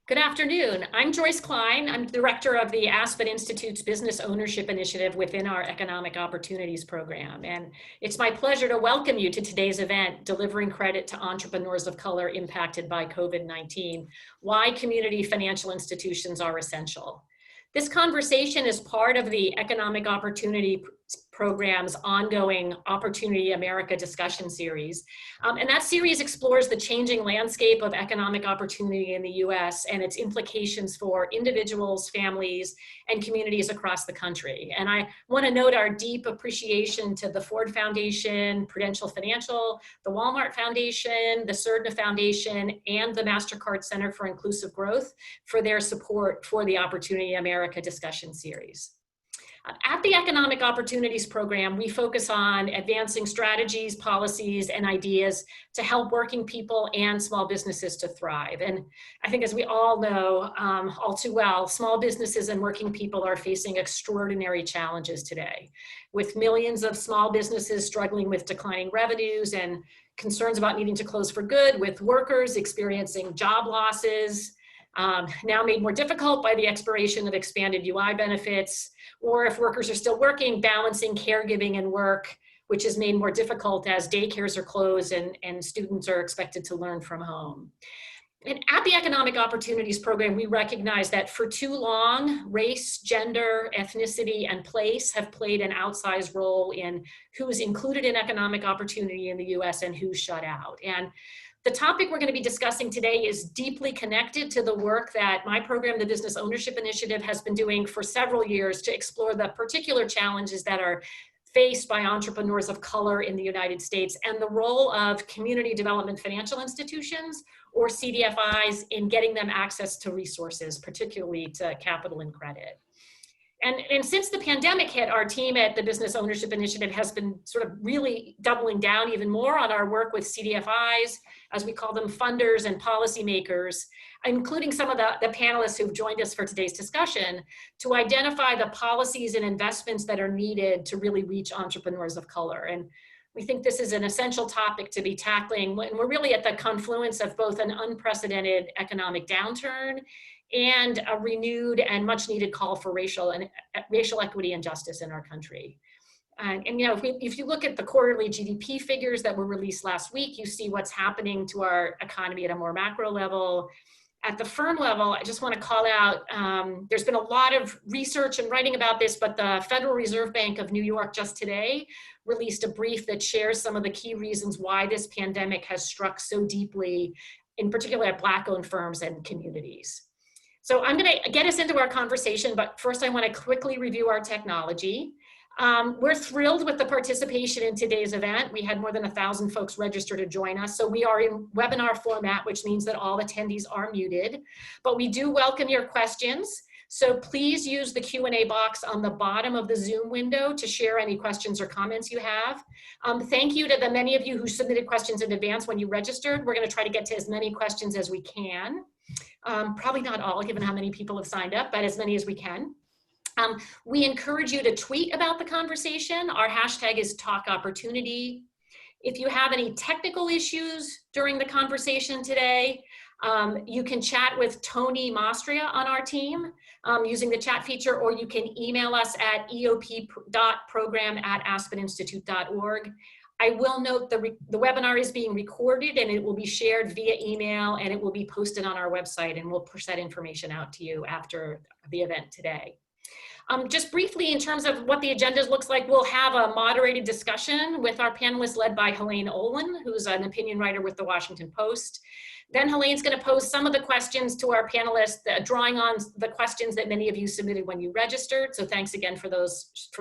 Good afternoon. I'm Joyce Klein. I'm director of the Aspen Institute's Business Ownership Initiative within our Economic Opportunities Program. And it's my pleasure to welcome you to today's event, Delivering Credit to Entrepreneurs of Color Impacted by COVID-19, Why Community Financial Institutions Are Essential. This conversation is part of the Economic Opportunity Program's ongoing Opportunity America discussion series. And that series explores the changing landscape of economic opportunity in the US and its implications for individuals, families, and communities across the country. And I want to note our deep appreciation to the Ford Foundation, Prudential Financial, the Walmart Foundation, the Cerdna Foundation, and the MasterCard Center for Inclusive Growth for their support for the Opportunity America discussion series. At the Economic Opportunities Program, we focus on advancing strategies, policies, and ideas to help working people and small businesses to thrive. And I think, as we all know all too well, small businesses and working people are facing extraordinary challenges today, with millions of small businesses struggling with declining revenues and concerns about needing to close for good, with workers experiencing job losses, now made more difficult by the expiration of expanded UI benefits, or if workers are still working, balancing caregiving and work, which is made more difficult as daycares are closed and students are expected to learn from home. And at the Economic Opportunities Program, we recognize that for too long, race, gender, ethnicity, and place have played an outsized role in who is included in economic opportunity in the US and who's shut out. And the topic we're going to be discussing today is deeply connected to the work that my program, the Business Ownership Initiative, has been doing for several years to explore the particular challenges that are faced by entrepreneurs of color in the United States and the role of community development financial institutions, or CDFIs, in getting them access to resources, particularly to capital and credit. And since the pandemic hit, our team at the Business Ownership Initiative has been sort of really doubling down even more on our work with CDFIs, as we call them, funders and policymakers, including some of the panelists who've joined us for today's discussion, to identify the policies and investments that are needed to really reach entrepreneurs of color. And we think this is an essential topic to be tackling when we're really at the confluence of both an unprecedented economic downturn and a renewed and much needed call for racial equity and justice in our country. And you know, if you look at the quarterly GDP figures that were released last week, you see what's happening to our economy at a more macro level. At the firm level, I just want to call out, there's been a lot of research and writing about this, but the Federal Reserve Bank of New York just today released a brief that shares some of the key reasons why this pandemic has struck so deeply, in particular at Black-owned firms and communities. So I'm going to get us into our conversation, but first I want to quickly review our technology. We're thrilled with the participation in today's event. We had more than 1,000 folks register to join us. So we are in webinar format, which means that all attendees are muted, but we do welcome your questions. So please use the Q&A box on the bottom of the Zoom window to share any questions or comments you have. Thank you to the many of you who submitted questions in advance when you registered. We're going to try to get to as many questions as we can. Probably not all, given how many people have signed up, but as many as we can. We encourage you to tweet about the conversation. Our hashtag is #TalkOpportunity. If you have any technical issues during the conversation today, you can chat with Tony Mastria on our team using the chat feature, or you can email us at eop.program@aspeninstitute.org. I will note the webinar is being recorded and it will be shared via email and it will be posted on our website, and we'll push that information out to you after the event today. Just briefly, in terms of what the agenda looks like, we'll have a moderated discussion with our panelists led by Helaine Olen, who's an opinion writer with the Washington Post. Then Helaine's going to pose some of the questions to our panelists, drawing on the questions that many of you submitted when you registered. So thanks again for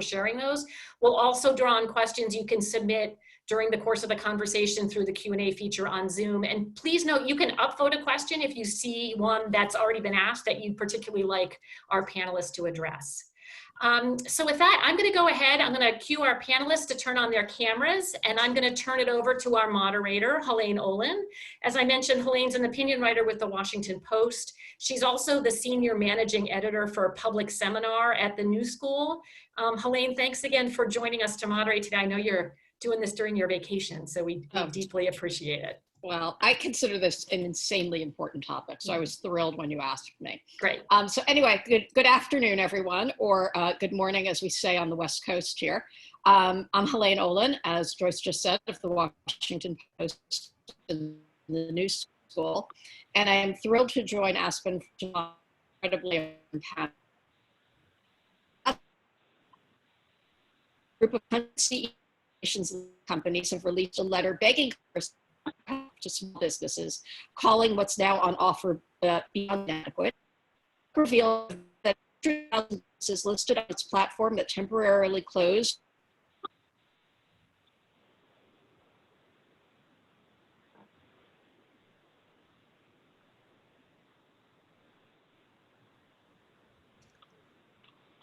sharing those. We'll also draw on questions you can submit during the course of the conversation through the Q&A feature on Zoom. And please note, you can upvote a question if you see one that's already been asked that you particularly like our panelists to address. So with that, I'm going to go ahead. I'm going to cue our panelists to turn on their cameras, and I'm going to turn it over to our moderator, Helaine Olen. As I mentioned, Helaine's an opinion writer with the Washington Post. She's also the senior managing editor for Public Seminar at the New School. Helaine, thanks again for joining us to moderate today. I know you're doing this during your vacation, so we deeply appreciate it. Well, I consider this an insanely important topic, so I was thrilled when you asked me. Great. So anyway, good afternoon, everyone, or good morning, as we say on the West Coast here. I'm Helaine Olen, as Joyce just said, of the Washington Post and the News School, and I am thrilled to join Aspen for incredibly a group of CEOs companies have released a letter begging to small businesses, calling what's now on offer beyond adequate. Revealed that 2,000 businesses listed on its platform that temporarily closed.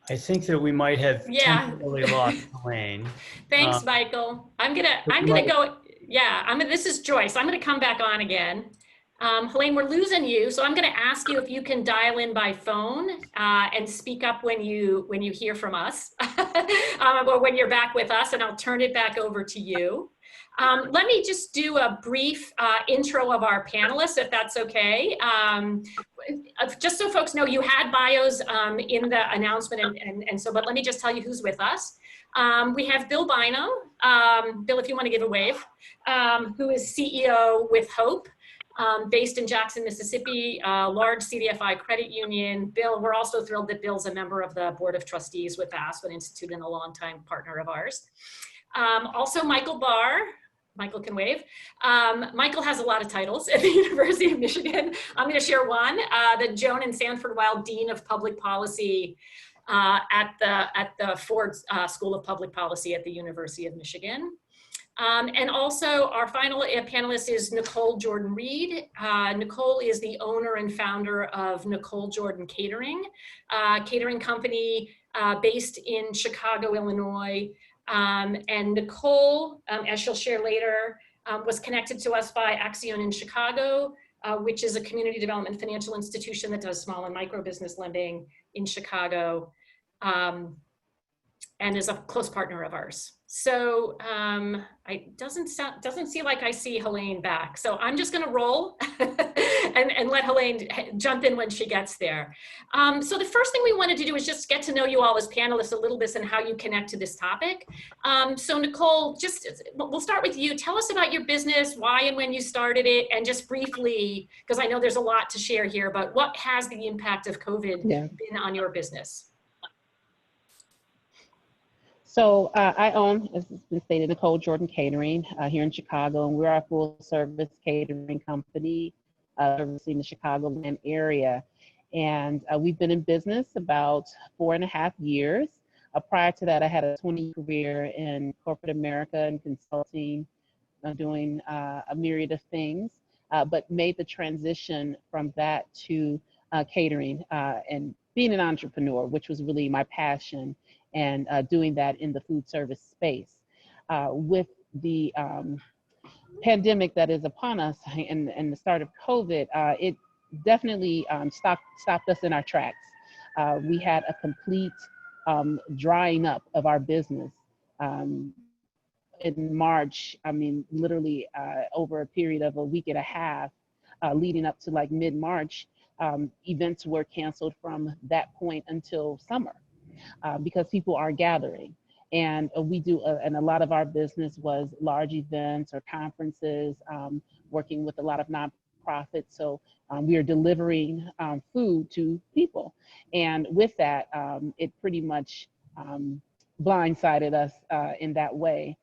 I think that we might have temporarily lost Helaine. Thanks, Michael. I'm gonna go. Yeah, this is Joyce. I'm gonna come back on again. Helaine, we're losing you, so I'm gonna ask you if you can dial in by phone and speak up when you hear from us, or when you're back with us, and I'll turn it back over to you. Let me just do a brief intro of our panelists, if that's okay. Just so folks know, you had bios in the announcement, and so, but let me just tell you who's with us. We have Bill Bynum. Bill, if you want to give a wave, who is CEO with Hope, based in Jackson, Mississippi, large CDFI credit union. Bill, we're also thrilled that Bill's a member of the Board of Trustees with the Aspen Institute and a longtime partner of ours. Also, Michael Barr. Michael can wave. Michael has a lot of titles at the University of Michigan. I'm going to share one, the Joan and Sanford Weill Dean of Public Policy at the Ford School of Public Policy at the University of Michigan. And also our final panelist is Nicole Jordan-Reed. Nicole is the owner and founder of Nicole Jordan Catering, catering company based in Chicago, Illinois. And Nicole, as she'll share later, was connected to us by Axion in Chicago, which is a community development financial institution that does small and micro business lending in Chicago, and is a close partner of ours. So it doesn't seem like I see Helaine back. So I'm just gonna roll and let Helaine jump in when she gets there. So the first thing we wanted to do is just get to know you all as panelists a little bit and how you connect to this topic. So Nicole, we'll start with you. Tell us about your business, why and when you started it, and just briefly, because I know there's a lot to share here, but what has the impact of COVID been on your business? So I own, as has been stated, Nicole Jordan Catering here in Chicago, and we're a full-service catering company servicing the Chicagoland area. And we've been in business about 4.5 years. Prior to that, I had a 20-year career in corporate America and consulting, doing a myriad of things, but made the transition from that to catering and being an entrepreneur, which was really my passion, and doing that in the food service space. With the pandemic that is upon us and the start of COVID, it definitely stopped us in our tracks. We had a complete drying up of our business. In March, I mean, literally over a period of a week and a half, leading up to like mid-March, events were canceled from that point until summer. Because people are gathering, and we do, and a lot of our business was large events or conferences, working with a lot of nonprofits. So we are delivering food to people, and with that, it pretty much blindsided us in that way.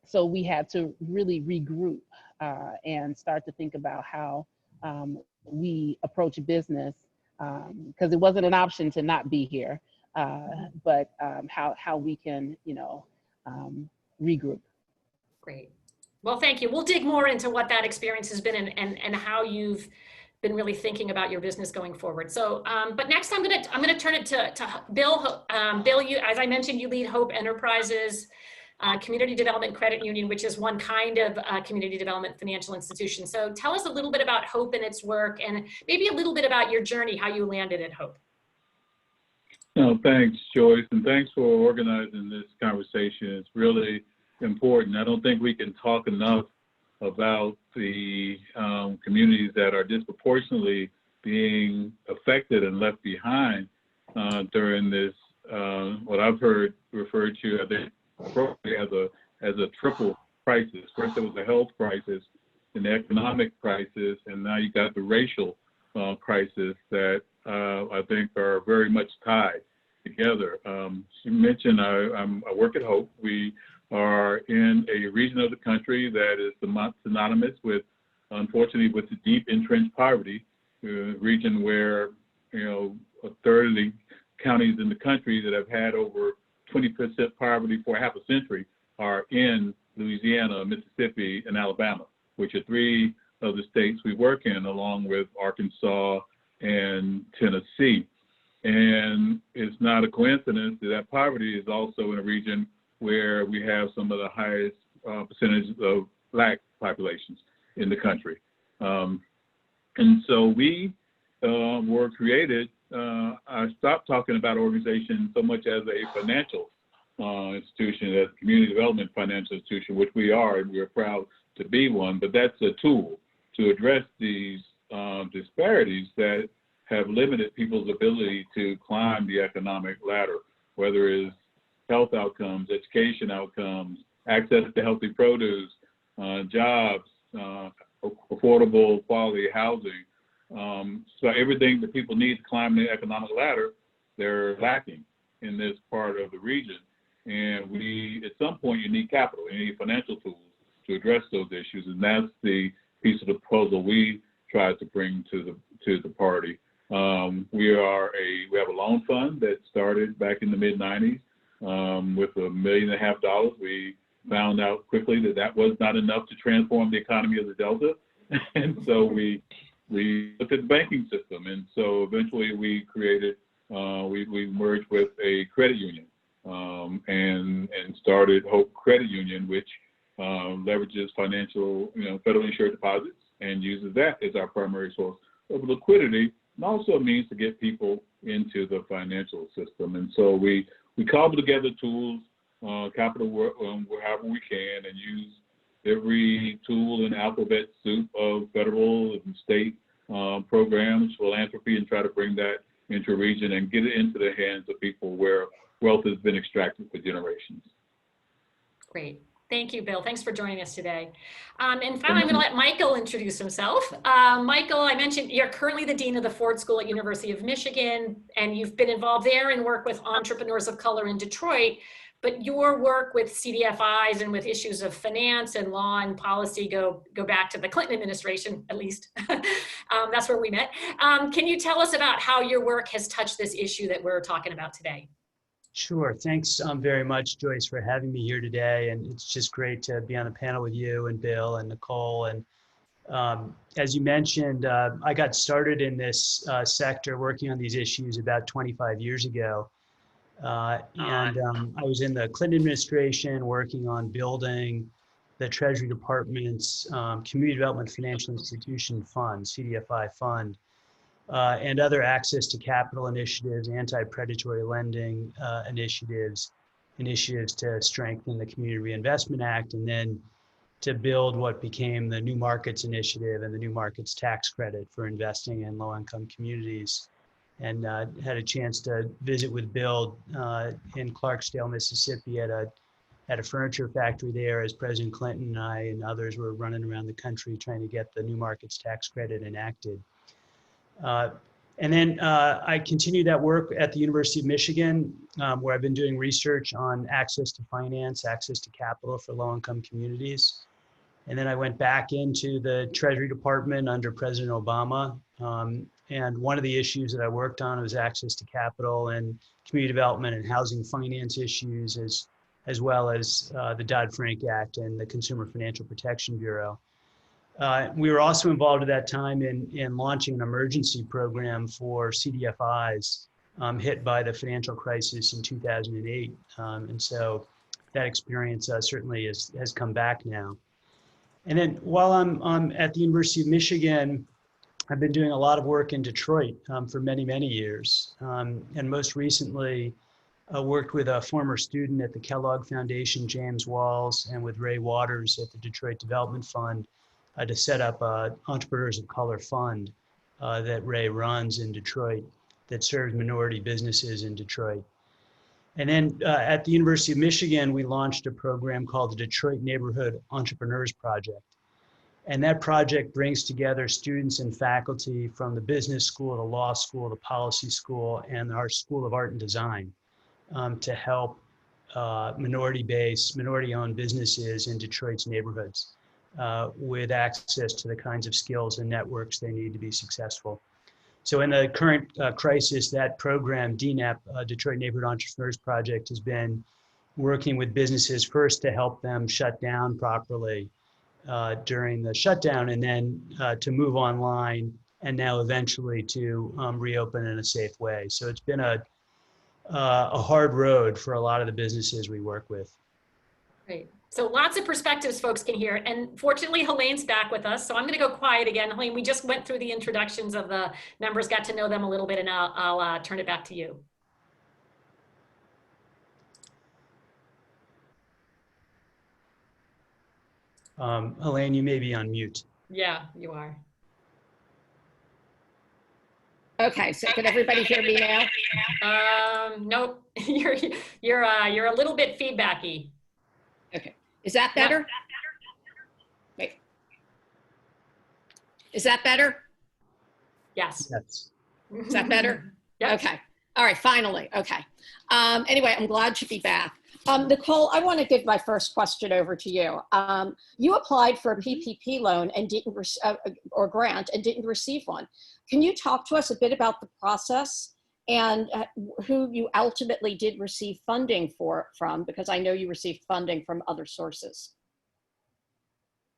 So we had to really regroup and start to think about how we approach business. Because it wasn't an option to not be here, but how we can, regroup. Great. Well, thank you. We'll dig more into what that experience has been and how you've been really thinking about your business going forward. So, but next I'm gonna turn it to Bill. Bill, you, as I mentioned, you lead Hope Enterprises, community development credit union, which is one kind of community development financial institution. So tell us a little bit about Hope and its work, and maybe a little bit about your journey, how you landed at Hope. No, thanks, Joyce, and thanks for organizing this conversation. It's really important. I don't think we can talk enough about the communities that are disproportionately being affected and left behind during this, what I've heard referred to, I think, appropriately as a triple crisis. First, there was a health crisis, an economic crisis, and now you got the racial crisis that I think are very much tied together. You mentioned I work at Hope. We are in a region of the country that is synonymous with, unfortunately, with the deep entrenched poverty, a region where, a third of the counties in the country that have had over 20% poverty for half a century are in Louisiana, Mississippi, and Alabama, which are three of the states we work in, along with Arkansas and Tennessee. And it's not a coincidence that poverty is also in a region where we have some of the highest percentage of Black populations in the country. And so we were created, I stopped talking about organizations so much as a financial institution, as a community development financial institution, which we are, and we're proud to be one, but that's a tool to address these disparities that have limited people's ability to climb the economic ladder, whether it's health outcomes, education outcomes, access to healthy produce, jobs, affordable quality housing. So everything that people need to climb the economic ladder, they're lacking in this part of the region. And we, at some point, you need capital, you need financial tools to address those issues, and that's the piece of the puzzle we try to bring to the party. We have a loan fund that started back in the mid-90s with $1.5 million. We found out quickly that was not enough to transform the economy of the Delta, and so we looked at the banking system, and so eventually we created, we merged with a credit union and started Hope Credit Union, which leverages financial, federally insured deposits and uses that as our primary source of liquidity, and also a means to get people into the financial system. And so we cobble together tools, capital work, however we can, and use every tool in alphabet soup of federal and state programs, philanthropy, and try to bring that into a region and get it into the hands of people where wealth has been extracted for generations. Great. Thank you, Bill. Thanks for joining us today. And finally, I'm going to let Michael introduce himself. Michael, I mentioned you're currently the Dean of the Ford School at University of Michigan, and you've been involved there and work with entrepreneurs of color in Detroit. But your work with CDFIs and with issues of finance and law and policy go back to the Clinton administration, at least. That's where we met. Can you tell us about how your work has touched this issue that we're talking about today? Sure. Thanks very much, Joyce, for having me here today. And it's just great to be on the panel with you and Bill and Nicole. And as you mentioned, I got started in this sector working on these issues about 25 years ago. I was in the Clinton administration working on building the Treasury Department's Community Development Financial Institution Fund, CDFI fund, and other access to capital initiatives, anti-predatory lending initiatives to strengthen the Community Reinvestment Act, and then to build what became the New Markets Initiative and the New Markets Tax Credit for investing in low-income communities. And had a chance to visit with Bill in Clarksdale, Mississippi at a furniture factory there as President Clinton and I and others were running around the country trying to get the New Markets Tax Credit enacted. And then I continued that work at the University of Michigan, where I've been doing research on access to finance, access to capital for low-income communities. And then I went back into the Treasury Department under President Obama. And one of the issues that I worked on was access to capital and community development and housing finance issues, as well as the Dodd-Frank Act and the Consumer Financial Protection Bureau. We were also involved at that time in launching an emergency program for CDFIs hit by the financial crisis in 2008. And so that experience certainly has come back now. And then while I'm at the University of Michigan, I've been doing a lot of work in Detroit for many, many years. And most recently, worked with a former student at the Kellogg Foundation, James Walls, and with Ray Waters at the Detroit Development Fund to set up a Entrepreneurs of Color Fund that Ray runs in Detroit that serves minority businesses in Detroit. And then at the University of Michigan, we launched a program called the Detroit Neighborhood Entrepreneurs Project. And that project brings together students and faculty from the business school, the law school, the policy school, and our School of Art and Design to help minority-based, minority-owned businesses in Detroit's neighborhoods with access to the kinds of skills and networks they need to be successful. So in the current crisis, that program, DNEP, Detroit Neighborhood Entrepreneurs Project, has been working with businesses first to help them shut down properly during the shutdown, and then to move online, and now eventually to reopen in a safe way. So it's been a hard road for a lot of the businesses we work with. Great. So lots of perspectives folks can hear. And fortunately, Helaine's back with us. So I'm going to go quiet again. Helaine, we just went through the introductions of the members, got to know them a little bit, and I'll turn it back to you. Helaine, you may be on mute. Yeah, you are. Okay, so can everybody hear me now? Nope, you're a little bit feedbacky. Okay, is that better? Yep. Wait, is that better? Yes. Yes. Is that better? Yep. Okay, all right, finally, okay. Anyway, I'm glad to be back. Nicole, I want to give my first question over to you. You applied for a PPP loan and didn't or grant and didn't receive one. Can you talk to us a bit about the process and who you ultimately did receive funding from? Because I know you received funding from other sources.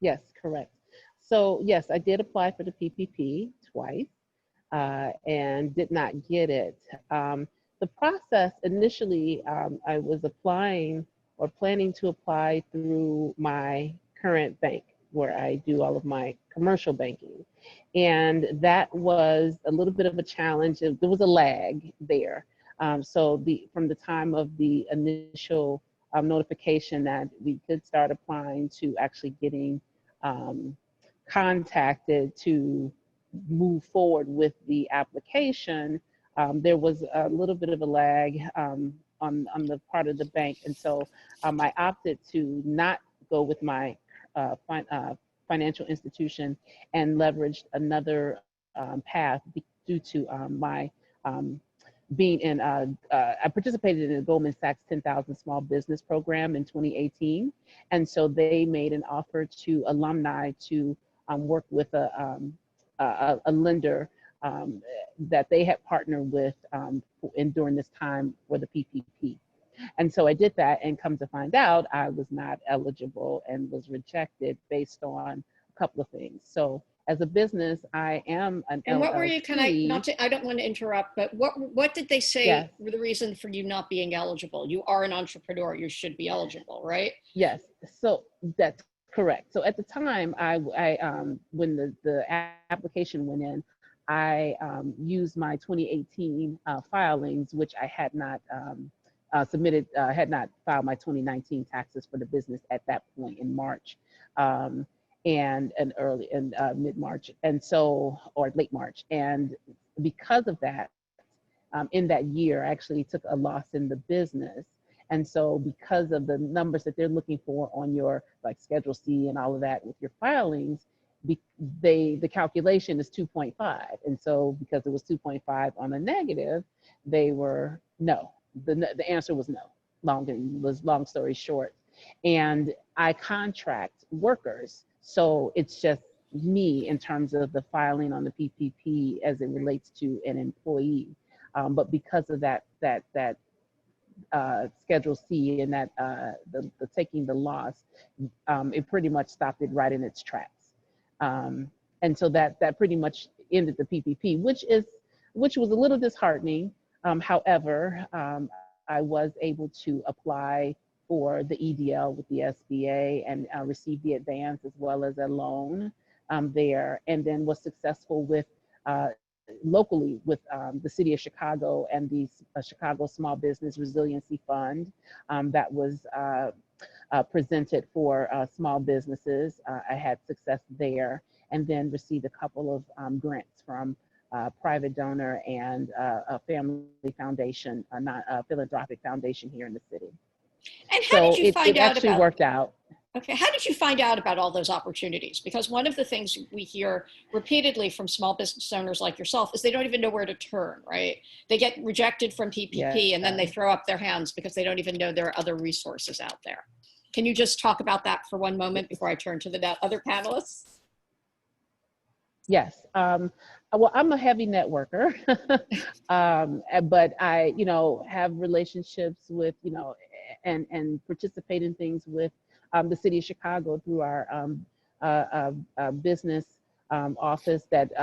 Yes, correct. So yes, I did apply for the PPP twice and did not get it. The process initially, I was applying or planning to apply through my current bank where I do all of my commercial banking. And that was a little bit of a challenge. There was a lag there. So from the time of the initial notification that we could start applying to actually getting contacted to move forward with the application, there was a little bit of a lag on the part of the bank. And so I opted to not go with my financial institution and leveraged another path due to my being in, I participated in the Goldman Sachs 10,000 Small Business Program in 2018. And so they made an offer to alumni to work with a lender that they had partnered with during this time for the PPP. And so I did that, and come to find out I was not eligible and was rejected based on a couple of things. So as a business, I am an And what LLC. were you, I don't want to interrupt, but what did they say Yes. were the reason for you not being eligible? You are an entrepreneur, you should be eligible, right? Yes, so that's correct. So at the time, I when the application went in, I used my 2018 filings, which I had not submitted, had not filed my 2019 taxes for the business at that point in March, and early in mid-March, and so, or late March. And because of that, in that year, I actually took a loss in the business. And so because of the numbers that they're looking for on your like Schedule C and all of that with your filings, the calculation is 2.5. And so because it was 2.5 on a negative, they were no. The answer was no. Long story short. And I contract workers. So it's just me in terms of the filing on the PPP as it relates to an employee. But because of that Schedule C and that the taking the loss, it pretty much stopped it right in its tracks. And so that pretty much ended the PPP, which was a little disheartening. However, I was able to apply for the EDL with the SBA and receive the advance as well as a loan there, and then was successful with locally with the city of Chicago and the Chicago Small Business Resiliency Fund that was presented for small businesses. I had success there, and then received a couple of grants from private donor and a family foundation, a philanthropic foundation here in the city. And how did you find out actually about, worked out. Okay, how did you find out about all those opportunities? Because one of the things we hear repeatedly from small business owners like yourself is they don't even know where to turn, right? They get rejected from PPP and then they throw up their hands because they don't even know there are other resources out there. Can you just talk about that for one moment before I turn to the other panelists? Yes. Well, I'm a heavy networker, but I, have relationships with, and participate in things with the city of Chicago through our business office that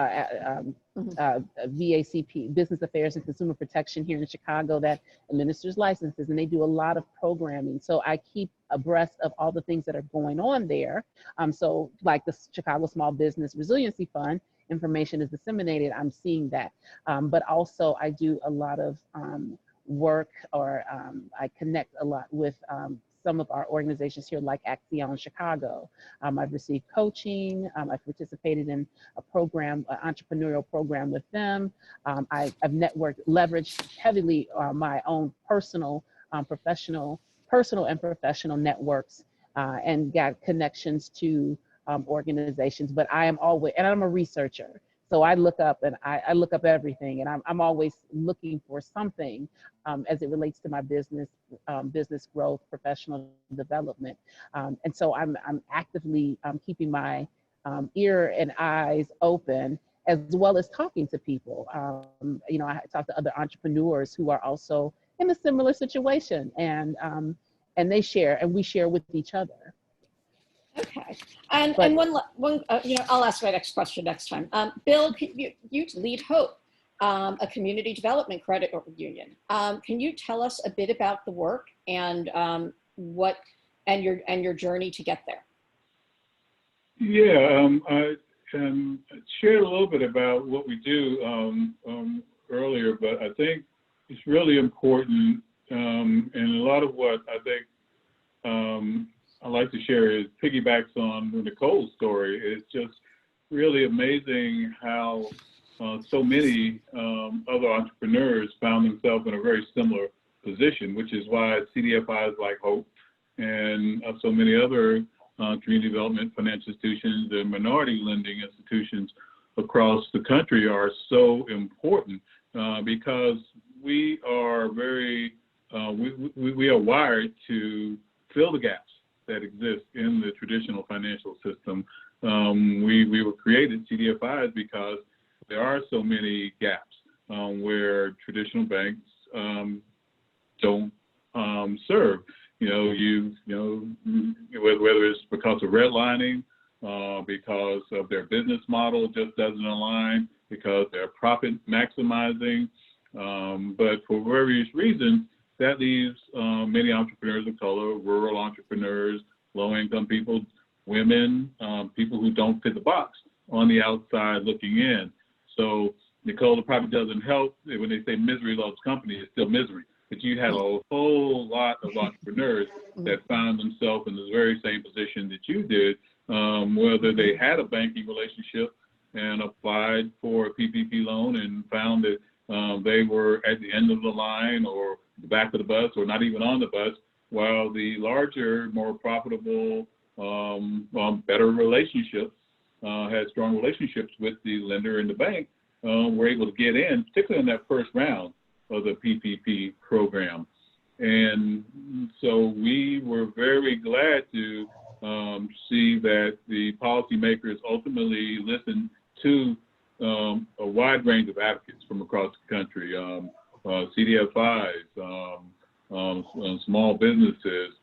VACP, Business Affairs and Consumer Protection here in Chicago, that administers licenses, and they do a lot of programming. So I keep abreast of all the things that are going on there. So like the Chicago Small Business Resiliency Fund, information is disseminated, I'm seeing that. But also I do a lot of work, or I connect a lot with some of our organizations here like Axion Chicago. I've received coaching, I've participated in a program, an entrepreneurial program with them. I've networked, leveraged heavily my own personal and professional networks and got connections to organizations, but I am always, and I'm a researcher. So I look up and I look up everything, and I'm always looking for something as it relates to my business, business growth, professional development. And so I'm actively keeping my ear and eyes open, as well as talking to people. I talk to other entrepreneurs who are also in a similar situation, and they share, and we share with each other. Okay, and one I'll ask my next question next time. Bill, you lead Hope, a community development credit union. Can you tell us a bit about the work and your journey to get there? Yeah, I shared a little bit about what we do earlier, but I think it's really important, and a lot of what I think I like to share is piggybacks on Nicole's story. It's just really amazing how so many other entrepreneurs found themselves in a very similar position, which is why CDFIs like Hope and so many other community development financial institutions and minority lending institutions across the country are so important because we are we are wired to fill the gaps that exist in the traditional financial system. We were created, CDFIs, because there are so many gaps where traditional banks don't serve. Whether it's because of redlining, because of their business model just doesn't align, because they're profit maximizing, but for various reasons, that leaves many entrepreneurs of color, rural entrepreneurs, low-income people, women, people who don't fit the box on the outside looking in. So, Nicole, it probably doesn't help when they say misery loves company, it's still misery. But you had a whole lot of entrepreneurs that found themselves in the very same position that you did, whether they had a banking relationship and applied for a PPP loan and found that they were at the end of the line or the back of the bus or not even on the bus, while the larger, more profitable, better relationships, had strong relationships with the lender and the bank, were able to get in, particularly in that first round of the PPP program. And so we were very glad to see that the policymakers ultimately listened to a wide range of advocates from across the country, CDFIs, small businesses,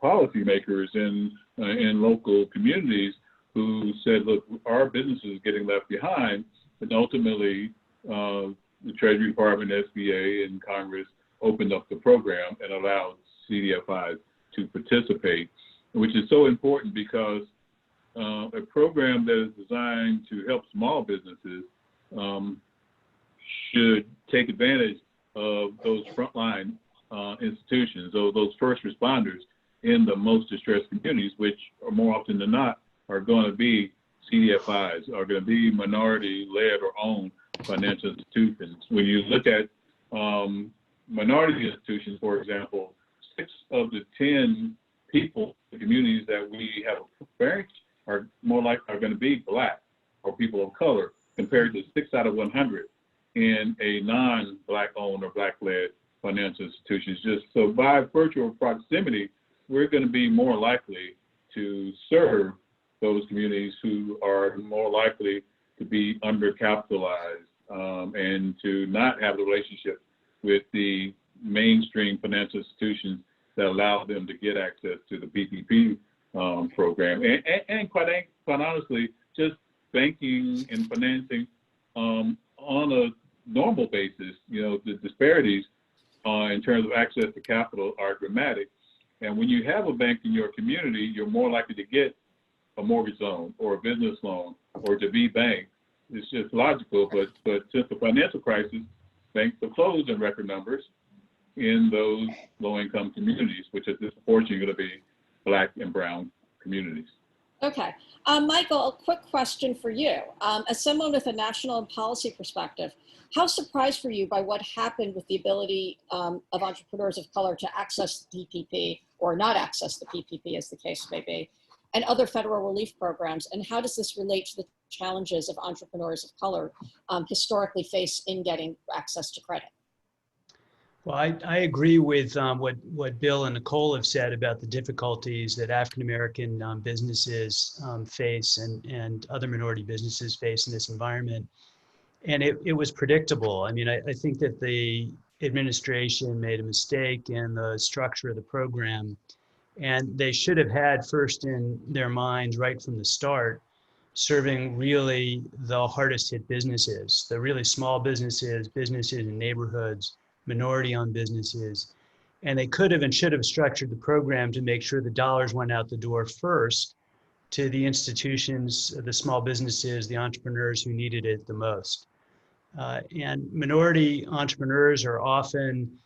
policymakers in local communities who said, look, our business is getting left behind. And ultimately, the Treasury Department, SBA, and Congress opened up the program and allowed CDFIs to participate, which is so important because a program that is designed to help small businesses should take advantage of those frontline institutions, those first responders in the most distressed communities, which are more often than not are going to be CDFIs, are going to be minority-led or owned financial institutions. When you look at minority institutions, for example, 6 of the 10 people in the communities that we have experienced are going to be Black or people of color, compared to 6 out of 100 in a non-Black owned or Black-led financial institutions. Just so by virtue of proximity, we're going to be more likely to serve those communities who are more likely to be undercapitalized and to not have a relationship with the mainstream financial institutions that allow them to get access to the PPP program. And quite honestly, just banking and financing on a normal basis. You know, the disparities in terms of access to capital are dramatic. And when you have a bank in your community, you're more likely to get a mortgage loan or a business loan or to be banked. It's just logical, but since the financial crisis, banks have closed in record numbers in those low-income communities, which are disproportionately going to be Black and brown communities. Okay. Michael, a quick question for you. As someone with a national and policy perspective, how surprised were you by what happened with the ability of entrepreneurs of color to access the PPP or not access the PPP, as the case may be, and other federal relief programs? And how does this relate to the challenges of entrepreneurs of color historically face in getting access to credit? Well, I agree with what Bill and Nicole have said about the difficulties that African-American businesses face and other minority businesses face in this environment. And it was predictable. I mean, I think that the administration made a mistake in the structure of the program, and they should have had first in their minds right from the start, serving really the hardest hit businesses, the really small businesses in neighborhoods, minority-owned businesses. And they could have and should have structured the program to make sure the dollars went out the door first to the institutions, the small businesses, the entrepreneurs who needed it the most. And minority entrepreneurs are often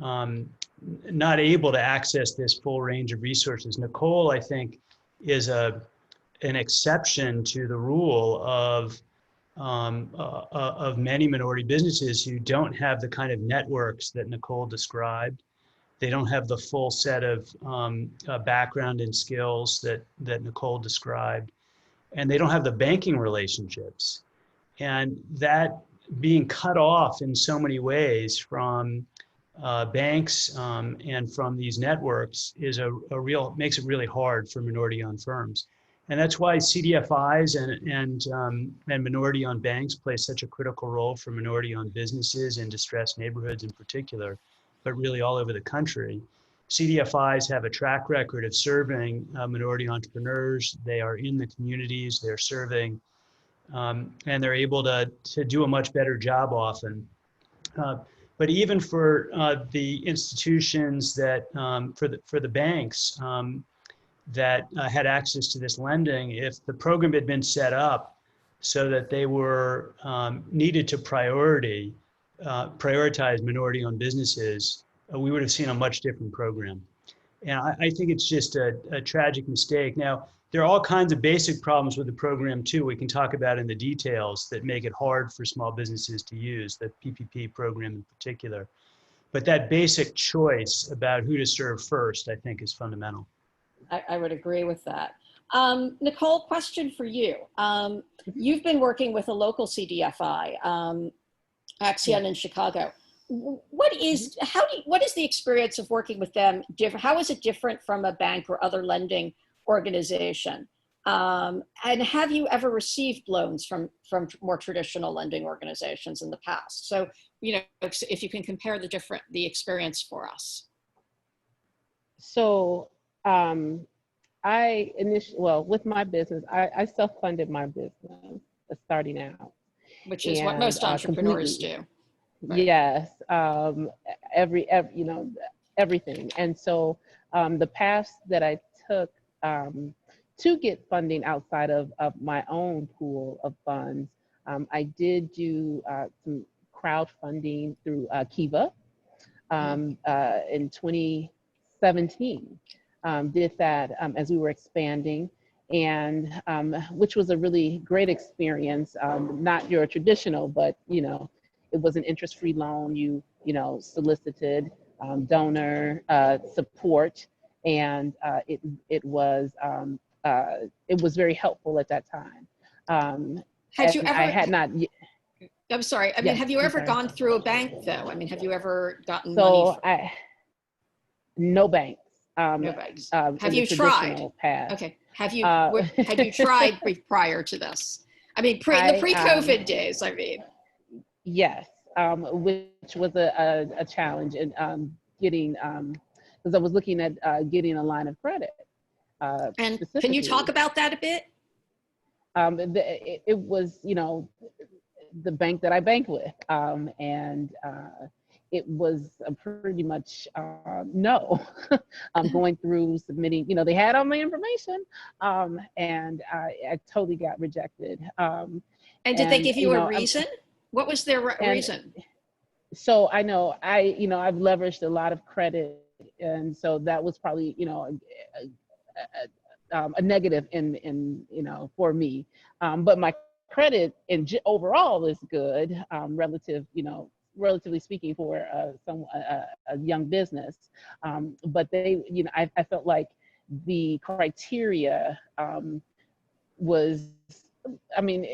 not able to access this full range of resources. Nicole, I think, is an exception to the rule of many minority businesses who don't have the kind of networks that Nicole described. They don't have the full set of background and skills that Nicole described, and they don't have the banking relationships. And that being cut off in so many ways from banks and from these networks is makes it really hard for minority-owned firms. And that's why CDFIs and minority-owned banks play such a critical role for minority-owned businesses in distressed neighborhoods in particular, but really all over the country. CDFIs have a track record of serving minority entrepreneurs. They are in the communities, they're serving, and they're able to do a much better job often. But even for the institutions that, for the banks, that had access to this lending, if the program had been set up so that they were needed to prioritize minority-owned businesses, we would have seen a much different program. And I think it's just a tragic mistake. Now, there are all kinds of basic problems with the program too, we can talk about in the details, that make it hard for small businesses to use, the PPP program in particular. But that basic choice about who to serve first, I think, is fundamental. I would agree with that. Nicole, question for you. You've been working with a local CDFI, Aspen in Chicago. What is the experience of working with them? How is it different from a bank or other lending organization? And have you ever received loans from more traditional lending organizations in the past? So, you know, if you can compare the experience for us. So, with my business, I self-funded my business starting out. Which is what most entrepreneurs do. Right. Yes, everything. And so the paths that I took to get funding outside of my own pool of funds, I did do some crowdfunding through Kiva in 2017. Did that as we were expanding, and which was a really great experience. Not your traditional, but it was an interest-free loan. You solicited donor support, and it was very helpful at that time. Had you ever? I had not. I'm sorry. I mean, Yes, have you I'm ever sorry. gone through a bank though? I mean, have you ever gotten money? No banks. No banks. In Have the you tried? traditional path. Okay. Have you Uh, had you tried prior to this? I mean, in the pre-COVID days. I mean. Yes, which was a challenge in getting, because I was looking at getting a line of credit. And can you talk about that a bit? It was, the bank that I bank with, and it was pretty much no. Going through submitting, they had all my information, and I totally got rejected. And did they give you a reason? What was their reason? So I know I've leveraged a lot of credit, and so that was probably a negative in for me. But my credit overall is good, relatively speaking, for a young business. But they, I felt like the criteria was, I mean,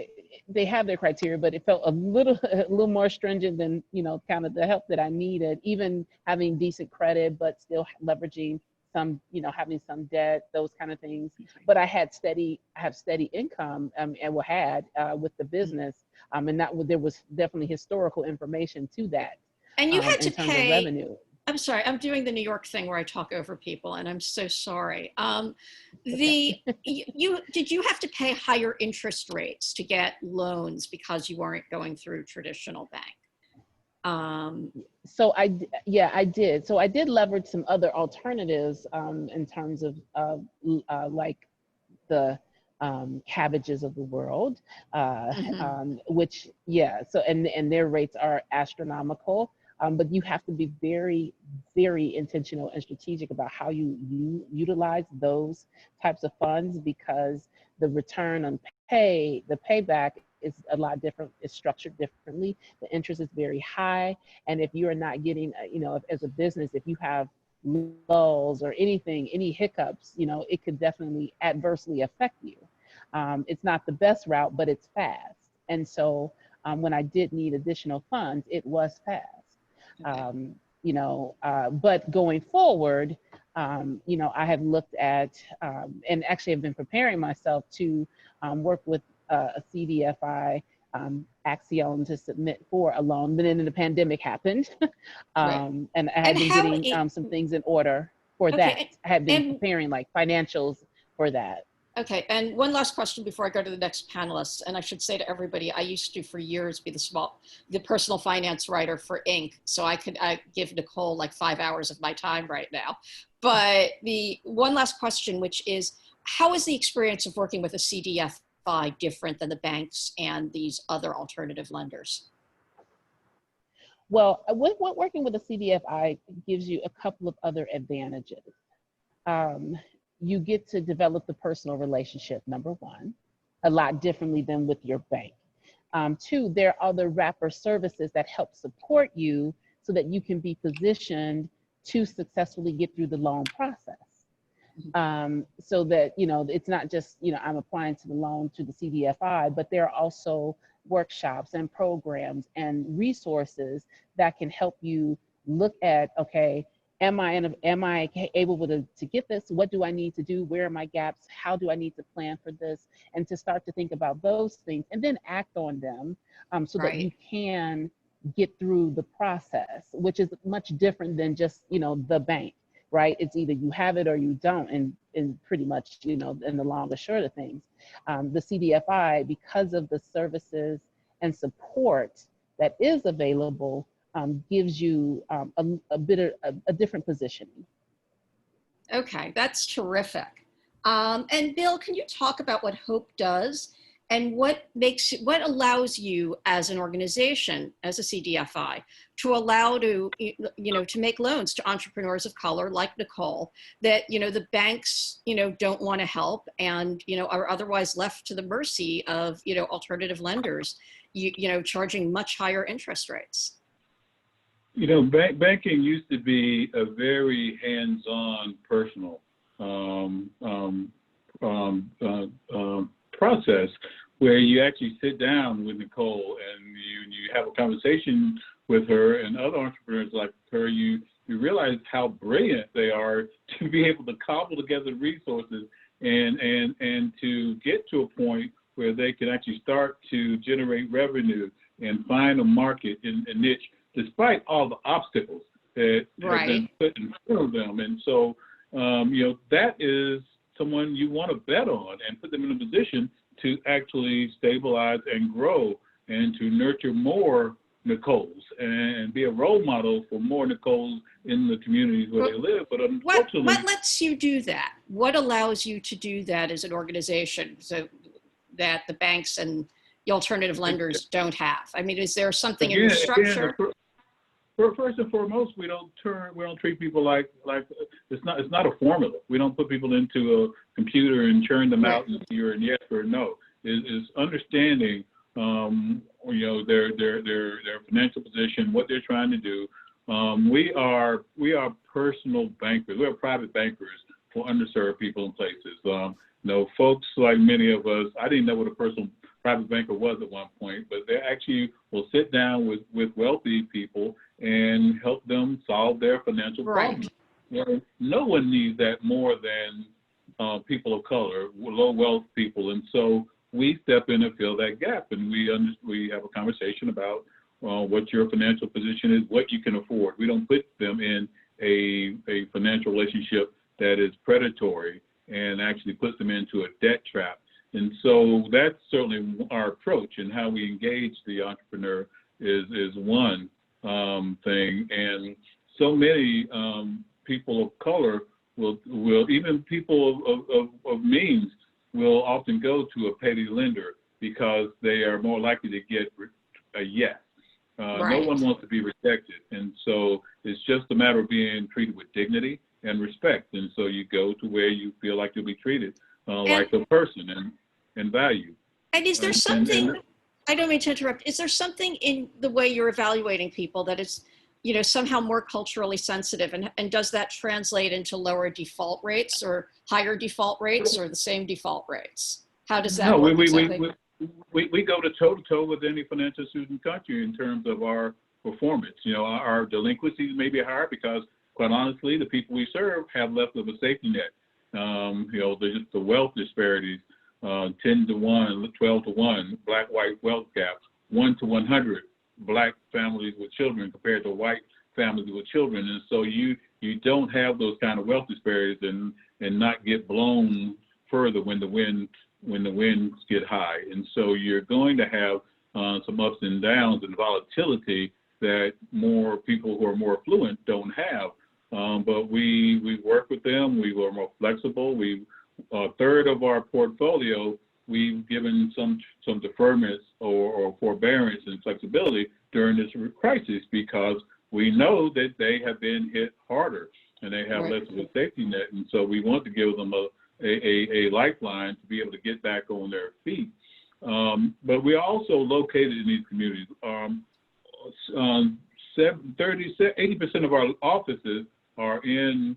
they have their criteria, but it felt a little more stringent than, kind of the help that I needed, even having decent credit, but still leveraging some, having some debt, those kind of things. But I have steady income, and had with the business, and there was definitely historical information to that. And you had to in terms pay. of revenue. I'm sorry, I'm doing the New York thing where I talk over people, and I'm so sorry. Did you have to pay higher interest rates to get loans because you weren't going through traditional bank? So I did. So I did leverage some other alternatives in terms of like the Cabbages of the world, which, so and their rates are astronomical. But you have to be very, very intentional and strategic about how you utilize those types of funds, because the return on the payback is a lot different. It's structured differently. The interest is very high. And if you're not getting, as a business, if you have lulls or any hiccups, it could definitely adversely affect you. It's not the best route, but it's fast. And so when I did need additional funds, it was fast. But going forward, I have looked at, and actually have been preparing myself to work with a CDFI Axiom to submit for a loan. But then the pandemic happened, and I had been getting some things in order for that. I had been preparing like financials for that. Okay, and one last question before I go to the next panelist. And I should say to everybody, I used to for years be the personal finance writer for Inc. So I give Nicole like 5 hours of my time right now. But the one last question, which is, how is the experience of working with a CDFI different than the banks and these other alternative lenders? Well, working with a CDFI gives you a couple of other advantages. You get to develop the personal relationship, number one, a lot differently than with your bank. Two, there are other wrapper services that help support you so that you can be positioned to successfully get through the loan process. So that, it's not just, I'm applying to the loan to the CDFI, but there are also workshops and programs and resources that can help you look at, okay, am I able to get this? What do I need to do? Where are my gaps? How do I need to plan for this? And to start to think about those things and then act on them, so that you can get through the process, which is much different than just, the bank, right? It's either you have it or you don't, and pretty much, in the long and short of things. The CDFI, because of the services and support that is available, gives you a different positioning. Okay, that's terrific. And Bill, can you talk about what HOPE does And what allows you as an organization, as a CDFI, to allow to make loans to entrepreneurs of color like Nicole that, the banks, don't want to help and, are otherwise left to the mercy of, alternative lenders, charging much higher interest rates? Banking used to be a very hands-on, personal process where you actually sit down with Nicole and you have a conversation with her and other entrepreneurs like her. You realize how brilliant they are to be able to cobble together resources and to get to a point where they can actually start to generate revenue and find a market and a niche despite all the obstacles that have been put in front of them. And so, that is someone you want to bet on and put them in a position to actually stabilize and grow and to nurture more Nicoles and be a role model for more Nicoles in the communities where they live. But unfortunately, what lets you do that? What allows you to do that as an organization so that the banks and the alternative lenders don't have? I mean, is there something in your structure? First and foremost, we don't treat people like it's not a formula. We don't put people into a computer and churn them out and you're a yes or a no. It's understanding their financial position, what they're trying to do. We are personal bankers. We are private bankers for underserved people in places. Folks like many of us, I didn't know what a personal private banker was at one point, but they actually will sit down with wealthy people and help them solve their financial problems. No one needs that more than people of color, low wealth people, and so we step in and fill that gap, and we have a conversation about what your financial position is, what you can afford. We don't put them in a financial relationship that is predatory and actually puts them into a debt trap. And so that's certainly our approach, and how we engage the entrepreneur is one thing. And so many people of color will even people of means will often go to a petty lender because they are more likely to get a yes. No one wants to be rejected. And so it's just a matter of being treated with dignity and respect. And so you go to where you feel like you'll be treated like a person and value. And is there something, I don't mean to interrupt, is there something in the way you're evaluating people that is, somehow more culturally sensitive, and does that translate into lower default rates or higher default rates or the same default rates? How does that work? We go to toe-to-toe with any financial institution in the country in terms of our performance. Our delinquencies may be higher because, quite honestly, the people we serve have less of a safety net. The wealth disparities, 10 to 1, 12 to 1, black-white wealth gaps, 1 to 100 black families with children compared to white families with children. And so you don't have those kind of wealth disparities and not get blown further when the winds get high. And so you're going to have some ups and downs and volatility that more people who are more affluent don't have. But we work with them. We were more flexible. A third of our portfolio, we've given some deferments or forbearance and flexibility during this crisis because we know that they have been hit harder and they have less of a safety net. And so we want to give them a lifeline to be able to get back on their feet. But we are also located in these communities. 80% of our offices are in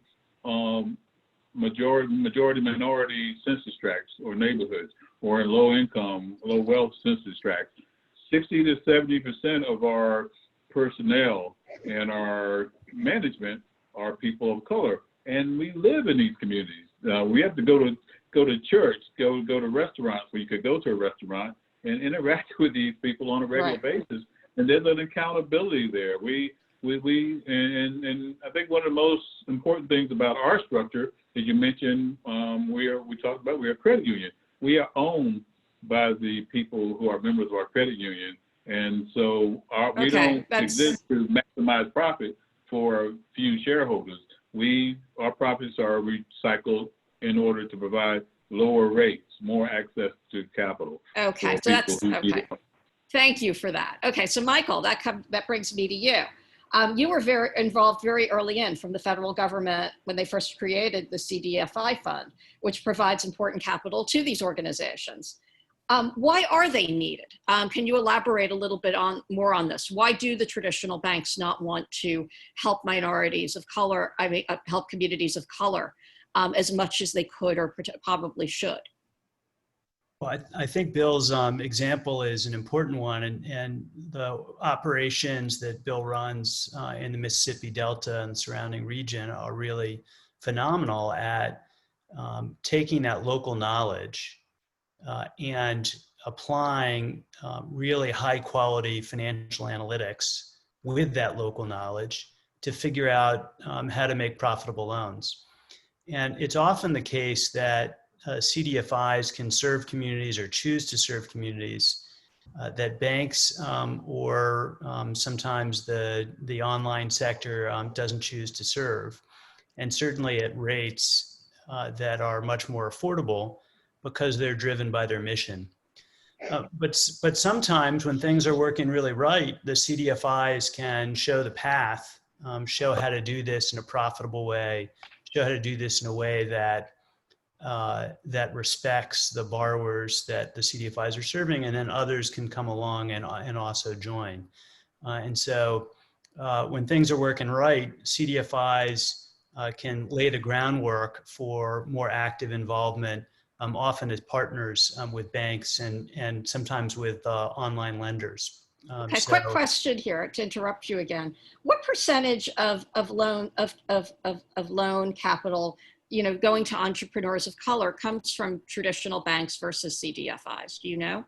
majority minority census tracts or neighborhoods, or in low income, low wealth census tracts. 60 to 70% of our personnel and our management are people of color, and we live in these communities. We have to go to church, go to restaurants where you could go to a restaurant and interact with these people on a regular basis, and there's an accountability there. And I think one of the most important things about our structure, as you mentioned, we talked about, we're a credit union. We are owned by the people who are members of our credit union, and so we don't exist to maximize profit for a few shareholders. Our profits are recycled in order to provide lower rates, more access to capital. Okay, so that's okay. Thank you for that. Okay, so Michael, that brings me to you. You were very involved very early in from the federal government when they first created the CDFI fund, which provides important capital to these organizations. Why are they needed? Can you elaborate a little bit more on this? Why do the traditional banks not want to help minorities of color, help communities of color as much as they could or probably should? Well, I think Bill's example is an important one, and the operations that Bill runs in the Mississippi Delta and surrounding region are really phenomenal at taking that local knowledge and applying really high quality financial analytics with that local knowledge to figure out how to make profitable loans. And it's often the case that CDFIs can serve communities or choose to serve communities that banks or sometimes the online sector doesn't choose to serve, and certainly at rates that are much more affordable because they're driven by their mission. But sometimes when things are working really right, the CDFIs can show the path, show how to do this in a profitable way, show how to do this in a way that that respects the borrowers that the CDFIs are serving, and then others can come along and also join. And so when things are working right, CDFIs can lay the groundwork for more active involvement, often as partners with banks and sometimes with online lenders. Okay, quick question here to interrupt you again. What percentage of loan capital, going to entrepreneurs of color comes from traditional banks versus CDFIs? Do you know?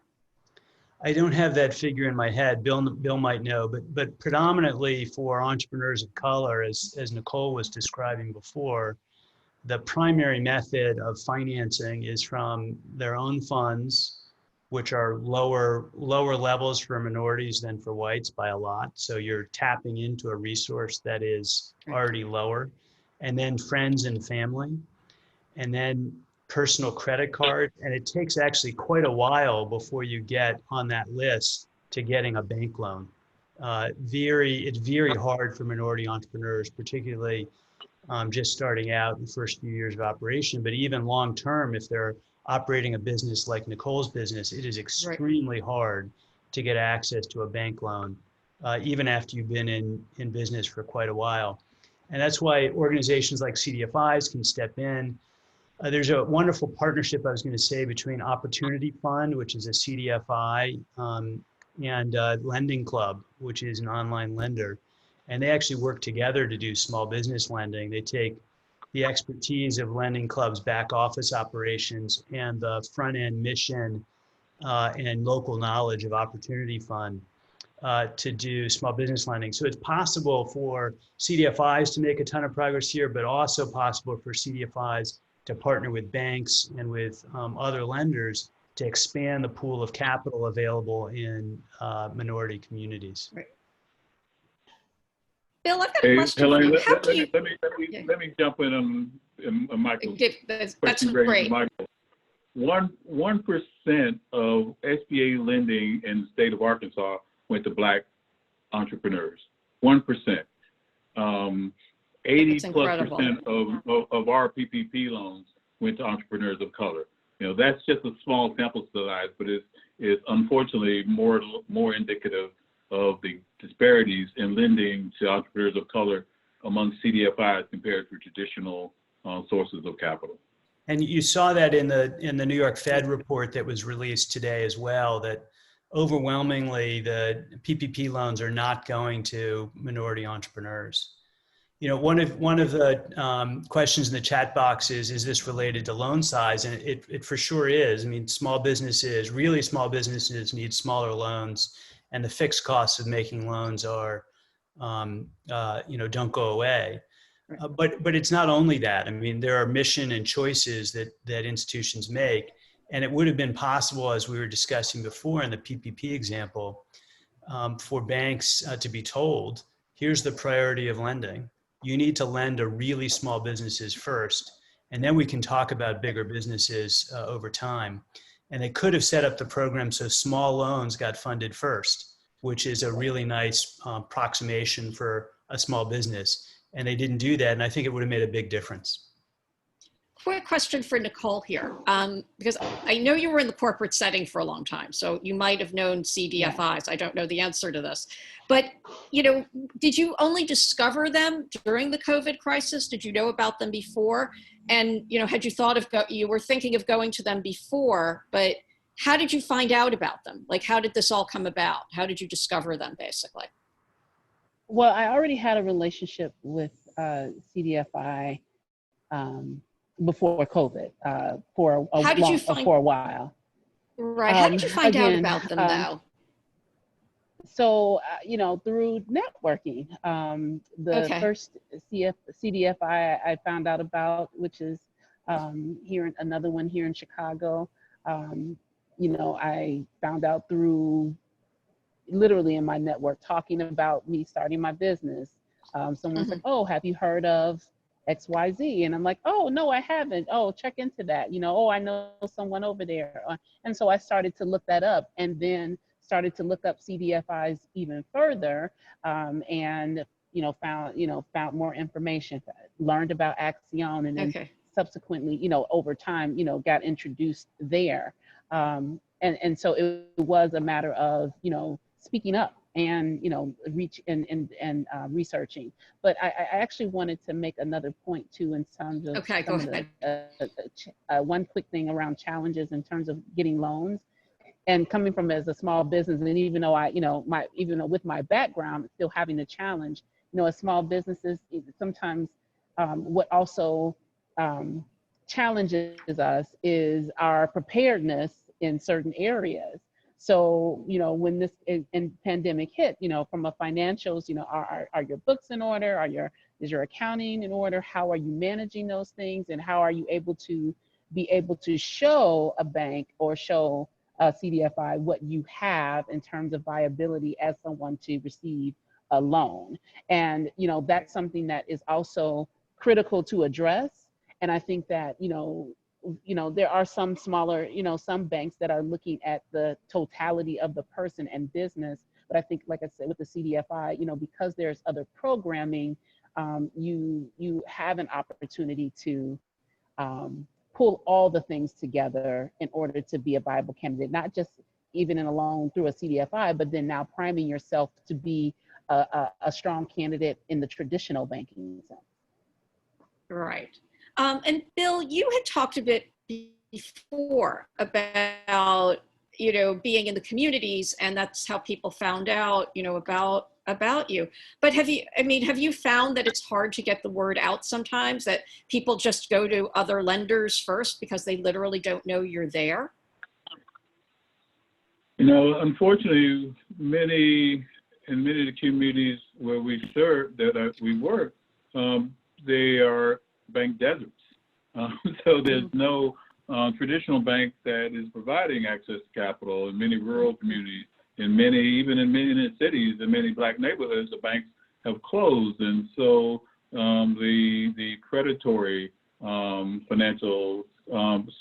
I don't have that figure in my head. Bill might know, but predominantly for entrepreneurs of color, as Nicole was describing before, the primary method of financing is from their own funds, which are lower levels for minorities than for whites by a lot. So you're tapping into a resource that is already lower. And then friends and family, and then personal credit card. And it takes actually quite a while before you get on that list to getting a bank loan. It's very hard for minority entrepreneurs, particularly just starting out in the first few years of operation, but even long-term, if they're operating a business like Nicole's business, it is extremely hard to get access to a bank loan, even after you've been in business for quite a while. And that's why organizations like CDFIs can step in. There's a wonderful partnership, I was going to say, between Opportunity Fund, which is a CDFI, and Lending Club, which is an online lender. And they actually work together to do small business lending. They take the expertise of Lending Club's back office operations and the front end mission and local knowledge of Opportunity Fund to do small business lending. So it's possible for CDFIs to make a ton of progress here, but also possible for CDFIs to partner with banks and with other lenders to expand the pool of capital available in minority communities. Right. Bill, I've got a question. Helaine, let me jump in on Michael's that's great. Michael. 1% of SBA lending in the state of Arkansas went to Black entrepreneurs. 1%. 80+% of our PPP loans went to entrepreneurs of color. That's just a small sample size, but it's unfortunately more indicative of the disparities in lending to entrepreneurs of color among CDFIs compared to traditional sources of capital. And you saw that in the New York Fed report that was released today as well, that overwhelmingly the PPP loans are not going to minority entrepreneurs. One of the questions in the chat box is this related to loan size? And it for sure is. I mean, really small businesses need smaller loans, and the fixed costs of making loans are, don't go away. But it's not only that. I mean, there are mission and choices that institutions make, and it would have been possible, as we were discussing before in the PPP example, for banks to be told, here's the priority of lending. You need to lend to really small businesses first, And then we can talk about bigger businesses over time. And they could have set up the program so small loans got funded first, which is a really nice approximation for a small business. And they didn't do that. And I think it would have made a big difference. Quick question for Nicole here, because I know you were in the corporate setting for a long time, so you might have known CDFIs. I don't know the answer to this, but did you only discover them during the COVID crisis? Did you know about them before? And had you thought of you were thinking of going to them before, but how did you find out about them? Like, how did this all come about? How did you discover them, basically? Well, I already had a relationship with CDFI. Before COVID, for a while. Right. How did you find out about them, though? So, through networking. The first CDFI I found out about, which is another one here in Chicago. I found out through literally in my network talking about me starting my business. Someone's like, "Oh, have you heard of XYZ?" And I'm like, "Oh, no, I haven't. Oh, check into that. Oh, I know someone over there." And so I started to look that up, and then started to look up CDFIs even further, and found more information, learned about Axion, and then subsequently, over time, got introduced there. And so it was a matter of, speaking up and, reach and researching. But I actually wanted to make another point too, in terms of go ahead. One quick thing around challenges in terms of getting loans. And coming from as a small business, and even though with my background, still having the challenge, as small businesses, sometimes what also challenges us is our preparedness in certain areas. So, when this pandemic hit, from a financials, are your books in order? Is your accounting in order? How are you managing those things? And how are you able to show a bank or show a CDFI what you have in terms of viability as someone to receive a loan? And, that's something that is also critical to address. And I think that, there are some smaller, some banks that are looking at the totality of the person and business. But I think, like I said, with the CDFI, because there's other programming, you have an opportunity to pull all the things together in order to be a viable candidate, not just even in a loan through a CDFI, but then now priming yourself to be a strong candidate in the traditional banking sense. Right. And Bill, you had talked a bit before about, being in the communities, and that's how people found out, about you. But have you found that it's hard to get the word out sometimes, that people just go to other lenders first because they literally don't know you're there? Unfortunately, many of the communities where we serve, we work, they are bank deserts. So there's no traditional bank that is providing access to capital in many rural communities. Even in many cities, in many Black neighborhoods, the banks have closed. And so the predatory financial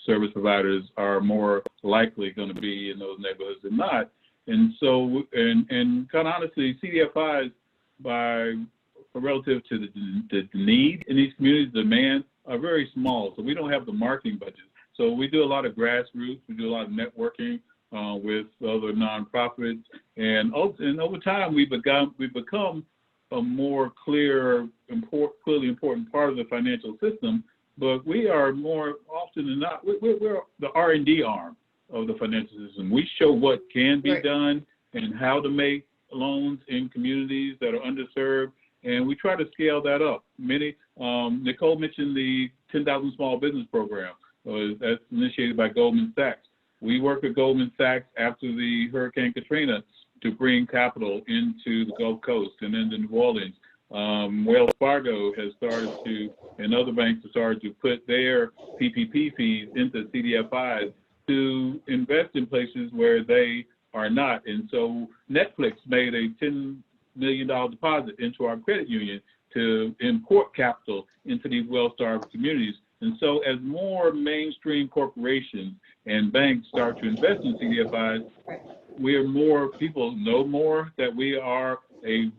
service providers are more likely going to be in those neighborhoods than not. And so, and kind of honestly, CDFIs, relative to the need in these communities, demand are very small. So we don't have the marketing budget. So we do a lot of grassroots. We do a lot of networking with other nonprofits, and over time we've become a more clearly important part of the financial system. But we are more often than not we're the R&D arm of the financial system. We show what can be done and how to make loans in communities that are underserved, and we try to scale that up. Nicole mentioned the 10,000 Small Business Program. That's initiated by Goldman Sachs. We work with Goldman Sachs after the Hurricane Katrina to bring capital into the Gulf Coast and into New Orleans. Wells Fargo has started to, and other banks have started to put their PPP fees into CDFIs to invest in places where they are not. And so Netflix made a $10 million deposit into our credit union to import capital into these well-starved communities. And so as more mainstream corporations and banks start to invest in CDFIs, people know more that we are a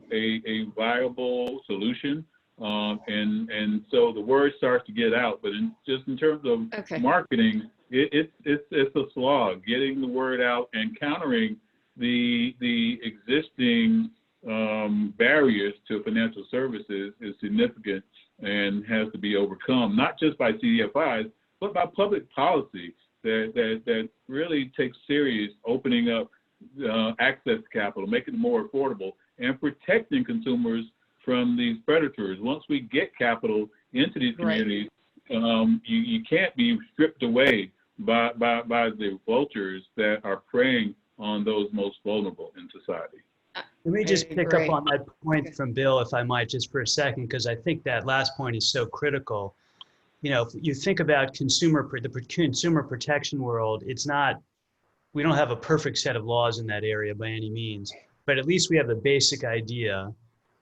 viable solution. And so the word starts to get out, but in terms of marketing, it's a slog getting the word out and countering the existing barriers to financial services is significant and has to be overcome, not just by CDFIs, but by public policy that really takes serious opening up access to capital, making it more affordable, and protecting consumers from these predators. Once we get capital into these communities, you can't be stripped away by the vultures that are preying on those most vulnerable in society. Let me just pick up on that point from Bill, if I might, just for a second, because I think that last point is so critical. You know, if you think about the consumer protection world, we don't have a perfect set of laws in that area by any means, but at least we have the basic idea.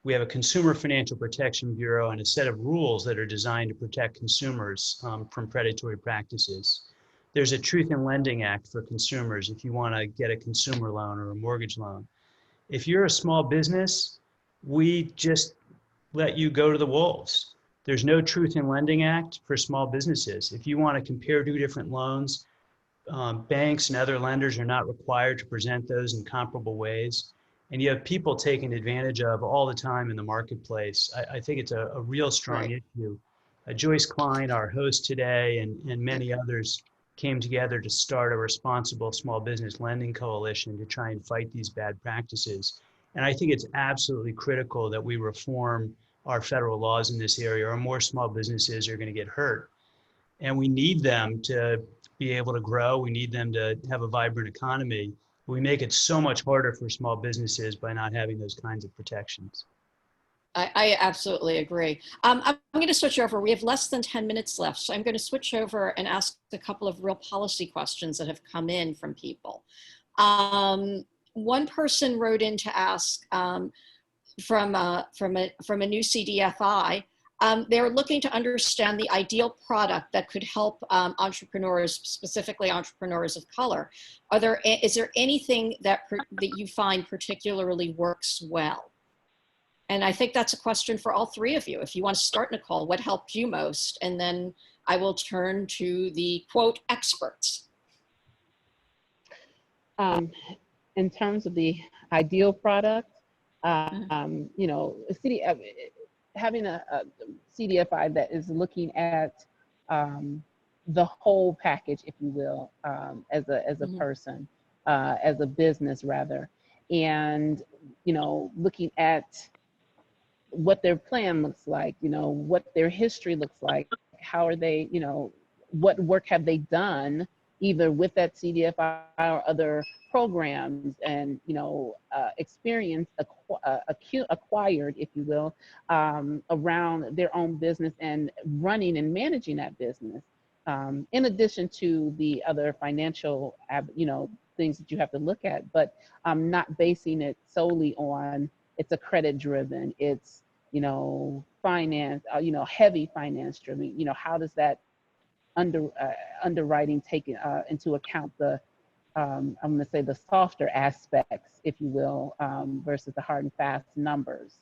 We have a Consumer Financial Protection Bureau and a set of rules that are designed to protect consumers from predatory practices. There's a Truth in Lending Act for consumers if you want to get a consumer loan or a mortgage loan. If you're a small business, we just let you go to the wolves. There's no Truth in Lending Act for small businesses. If you want to compare two different loans, banks and other lenders are not required to present those in comparable ways. And you have people taken advantage of all the time in the marketplace. I think it's a real strong issue. Joyce Klein, our host today, and many others came together to start a responsible small business lending coalition to try and fight these bad practices. And I think it's absolutely critical that we reform our federal laws in this area, or more small businesses are going to get hurt. And we need them to be able to grow. We need them to have a vibrant economy. We make it so much harder for small businesses by not having those kinds of protections. I absolutely agree. I'm going to switch over. We have less than 10 minutes left, so I'm going to switch over and ask a couple of real policy questions that have come in from people. One person wrote in to ask from a new CDFI. They're looking to understand the ideal product that could help entrepreneurs, specifically entrepreneurs of color. Is there anything that you find particularly works well? And I think that's a question for all three of you. If you want to start, Nicole, what helped you most? And then I will turn to the quote experts. In terms of the ideal product, you know, having a CDFI that is looking at the whole package, if you will, as a person, as a business rather, and you know, looking at what their plan looks like, you know, what their history looks like, how are they, you know, what work have they done either with that CDFI or other programs, and you know, experience acquired, if you will, around their own business and running and managing that business. In addition to the other financial, you know, things that you have to look at, but not basing it solely on it's a credit driven, it's, you know, finance, you know, heavy finance driven. You know, how does that underwriting take into account the I'm going to say the softer aspects, if you will, versus the hard and fast numbers,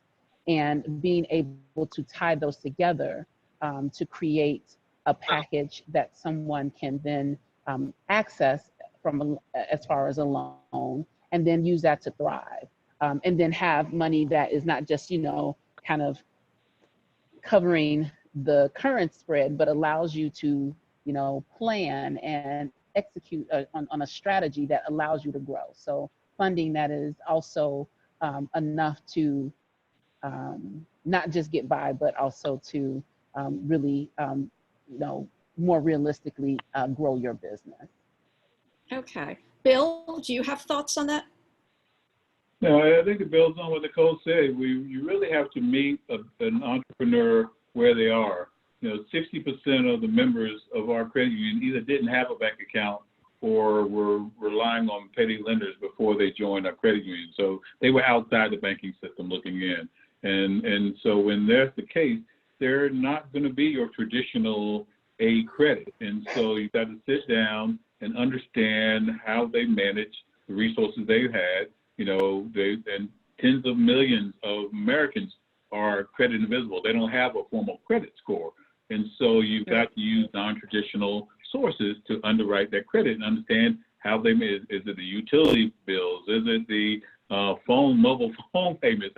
and being able to tie those together to create a package that someone can then access from as far as a loan, and then use that to thrive, and then have money that is not just, you know, kind of covering the current spread, but allows you to, you know, plan and execute on a strategy that allows you to grow. So funding that is also enough to not just get by, but also to really, you know, more realistically grow your business. Okay. Bill, do you have thoughts on that? No, I think it builds on what Nicole said. You really have to meet an entrepreneur where they are. You know, 60% of the members of our credit union either didn't have a bank account or were relying on petty lenders before they joined our credit union. So they were outside the banking system looking in. And so when that's the case, they're not going to be your traditional a credit. And so you've got to sit down and understand how they manage the resources they've had. You know, and tens of millions of Americans are credit invisible. They don't have a formal credit score. And so you've got to use non-traditional sources to underwrite that credit and understand how they manage. Is it the utility bills? Is it the mobile phone payments?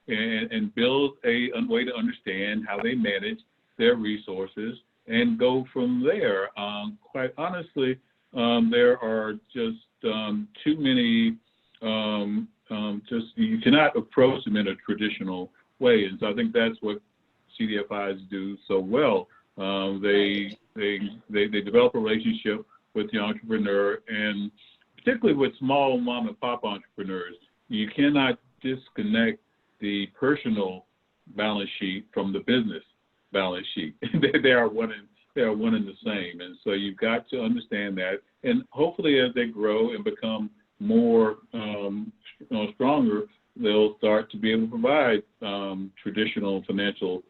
And build a way to understand how they manage their resources and go from there. Quite honestly, there are just too many, you cannot approach them in a traditional way. And so I think that's what CDFIs do so well. They develop a relationship with the entrepreneur, and particularly with small mom and pop entrepreneurs. You cannot disconnect the personal balance sheet from the business balance sheet. They are one and the same. And so you've got to understand that. And hopefully as they grow and become more stronger, they'll start to be able to provide traditional financial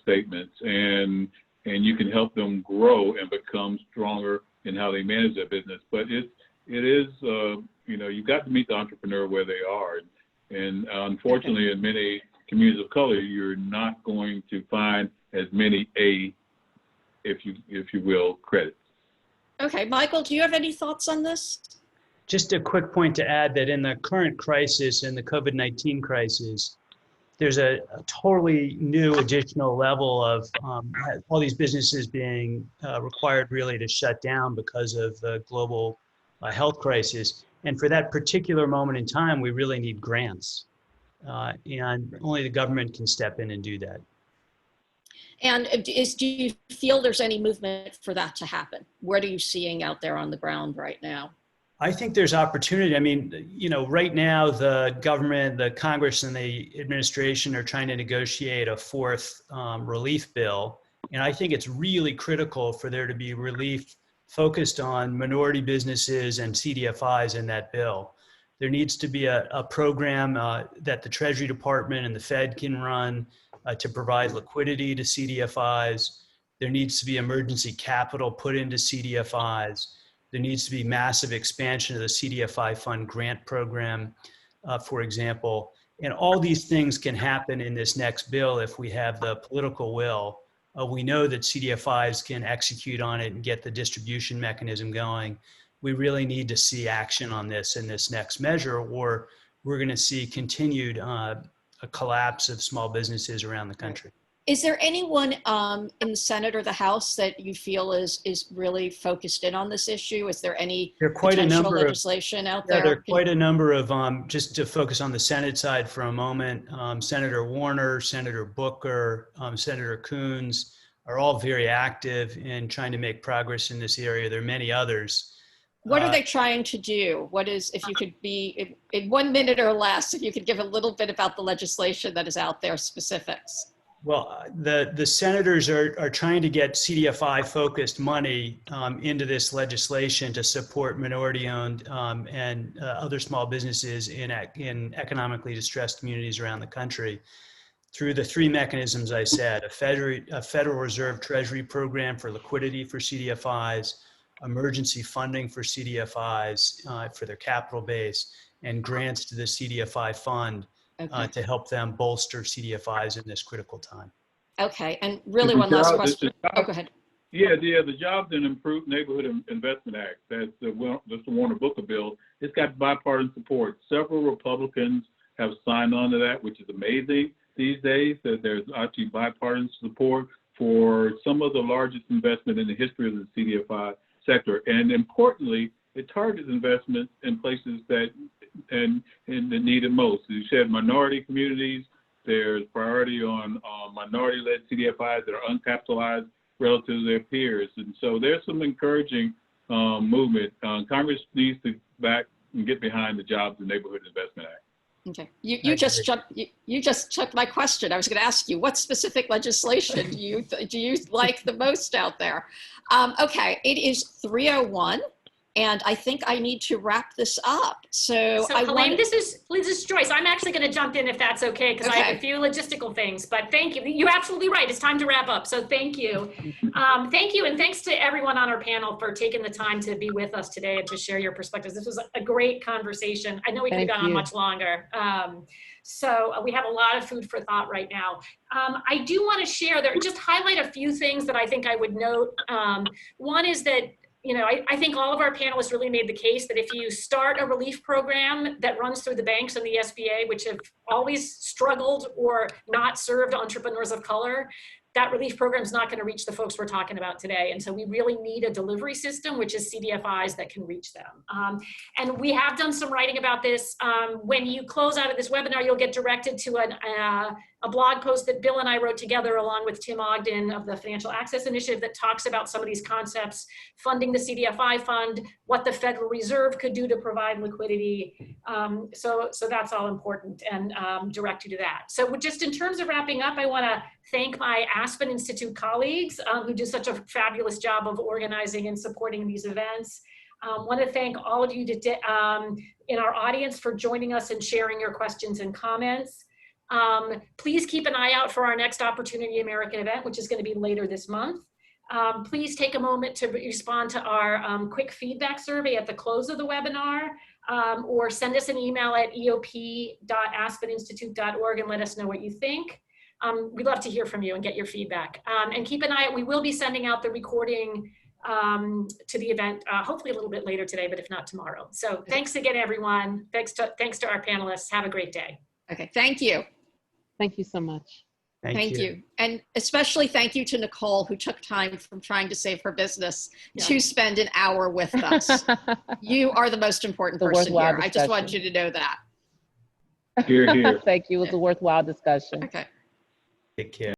statements, and you can help them grow and become stronger in how they manage their business. But it is you've got to meet the entrepreneur where they are. And unfortunately, in many communities of color, you're not going to find as many if you will, credits. Okay, Michael, do you have any thoughts on this? Just a quick point to add that in the current crisis, in the COVID-19 crisis, there's a totally new additional level of all these businesses being required really to shut down because of the global health crisis. And for that particular moment in time, we really need grants. And only the government can step in and do that. And do you feel there's any movement for that to happen? What are you seeing out there on the ground right now? I think there's opportunity. I mean, right now the government, the Congress, and the administration are trying to negotiate a fourth relief bill. And I think it's really critical for there to be relief focused on minority businesses and CDFIs in that bill. There needs to be a program that the Treasury Department and the Fed can run to provide liquidity to CDFIs. There needs to be emergency capital put into CDFIs. There needs to be massive expansion of the CDFI fund grant program, for example. And all these things can happen in this next bill if we have the political will. We know that CDFIs can execute on it and get the distribution mechanism going. We really need to see action on this in this next measure, or we're going to see continued a collapse of small businesses around the country. Is there anyone in the Senate or the House that you feel is really focused in on this issue? Is there any potential legislation out there? There are quite a number of, just to focus on the Senate side for a moment, Senator Warner, Senator Booker, Senator Coons are all very active in trying to make progress in this area. There are many others. What are they trying to do? What is, if you could be in 1 minute or less, if you could give a little bit about the legislation that is out there, specifics. Well, the senators are trying to get CDFI-focused money into this legislation to support minority-owned and other small businesses in economically distressed communities around the country through the three mechanisms I said: a Federal Reserve Treasury program for liquidity for CDFIs, emergency funding for CDFIs for their capital base, and grants to the CDFI fund. Okay. To help them bolster CDFIs in this critical time. Okay, and really one last question. Oh, go ahead. Yeah, the Jobs and Improved Neighborhood Investment Act, that's the Warner Booker bill. It's got bipartisan support. Several Republicans have signed on to that, which is amazing these days, that there's actually bipartisan support for some of the largest investment in the history of the CDFI sector. And importantly, it targets investments in places that and the need it most. As you said, minority communities, there's priority on minority-led CDFIs that are uncapitalized relative to their peers. And so there's some encouraging movement. Congress needs to back and get behind the Jobs and Neighborhood Investment Act. Okay, you just took my question. I was going to ask you, what specific legislation do you like the most out there? Okay, it is 3:01. And I think I need to wrap this up. So Helaine, this is Joyce. I'm actually going to jump in if that's okay, because I have a few logistical things, but thank you. You're absolutely right. It's time to wrap up. So thank you. Thank you. And thanks to everyone on our panel for taking the time to be with us today and to share your perspectives. This was a great conversation. I know we could have gone on much longer. So we have a lot of food for thought right now. I do want to share there, just highlight a few things that I think I would note. One is that, you know, I think all of our panelists really made the case that if you start a relief program that runs through the banks and the SBA, which have always struggled or not served entrepreneurs of color, that relief program is not going to reach the folks we're talking about today. And so we really need a delivery system, which is CDFIs, that can reach them. And we have done some writing about this. When you close out of this webinar, you'll get directed to a blog post that Bill and I wrote together along with Tim Ogden of the Financial Access Initiative that talks about some of these concepts, funding the CDFI fund, what the Federal Reserve could do to provide liquidity. So that's all important, and direct you to that. So just in terms of wrapping up, I want to thank my Aspen Institute colleagues who do such a fabulous job of organizing and supporting these events. Want to thank all of you in our audience for joining us and sharing your questions and comments. Please keep an eye out for our next Opportunity American event, which is going to be later this month. Please take a moment to respond to our quick feedback survey at the close of the webinar, or send us an email at eop.aspeninstitute.org and let us know what you think. We'd love to hear from you and get your feedback. And keep an eye out, we will be sending out the recording to the event, hopefully a little bit later today, but if not tomorrow. So thanks again, everyone. Thanks to our panelists. Have a great day. Okay, thank you. Thank you so much. Thank you. And especially thank you to Nicole, who took time from trying to save her business to spend an hour with us. You are the most important person here. Discussion. I just want you to know that. Hear, hear. Thank you. It was a worthwhile discussion. Okay. Take care.